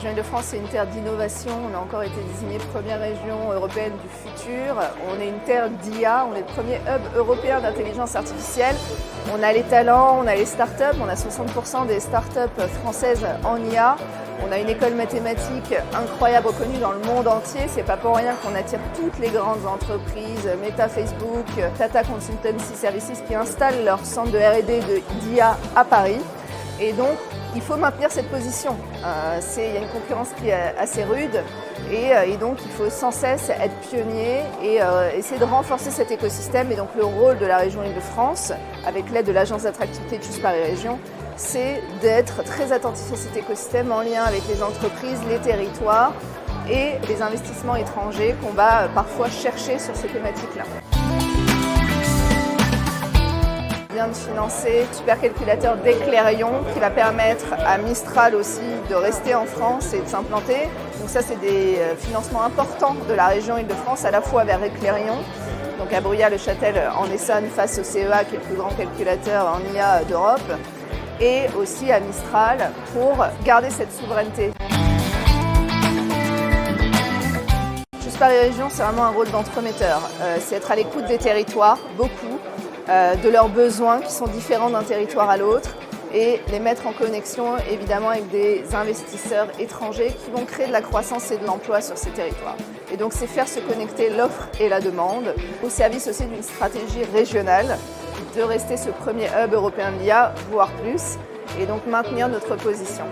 région Île-de-France, c'est une terre d'innovation. On a encore été désigné première région européenne du futur. On est une terre d'IA, on est le premier hub européen d'intelligence artificielle. On a les talents, on a les startups, on a 60% des startups françaises en IA. On a une école mathématique incroyable reconnue dans le monde entier. C'est pas pour rien qu'on attire toutes les grandes entreprises, Meta, Facebook, Tata Consultancy Services, qui installent leur centre de R&D d'IA à Paris. Et donc, il faut maintenir cette position. Il y a une concurrence qui est assez rude et donc il faut sans cesse être pionnier et essayer de renforcer cet écosystème. Et donc le rôle de la région Île-de-France, avec l'aide de l'agence d'attractivité de Choose Paris Région, c'est d'être très attentif à cet écosystème en lien avec les entreprises, les territoires et les investissements étrangers qu'on va parfois chercher sur ces thématiques-là. On vient de financer le supercalculateur d'Eclairion qui va permettre à Mistral aussi de rester en France et de s'implanter. Donc ça, c'est des financements importants de la région Île-de-France, à la fois vers Eclairion, donc à Bruyères-le-Châtel en Essonne face au CEA qui est le plus grand calculateur en IA d'Europe, et aussi à Mistral pour garder cette souveraineté. Choose Paris Région, c'est vraiment un rôle d'entremetteur. C'est être à l'écoute des territoires, beaucoup, de leurs besoins qui sont différents d'un territoire à l'autre et les mettre en connexion évidemment avec des investisseurs étrangers qui vont créer de la croissance et de l'emploi sur ces territoires. Et donc c'est faire se connecter l'offre et la demande au service aussi d'une stratégie régionale de rester ce premier hub européen de l'IA, voire plus, et donc maintenir notre position.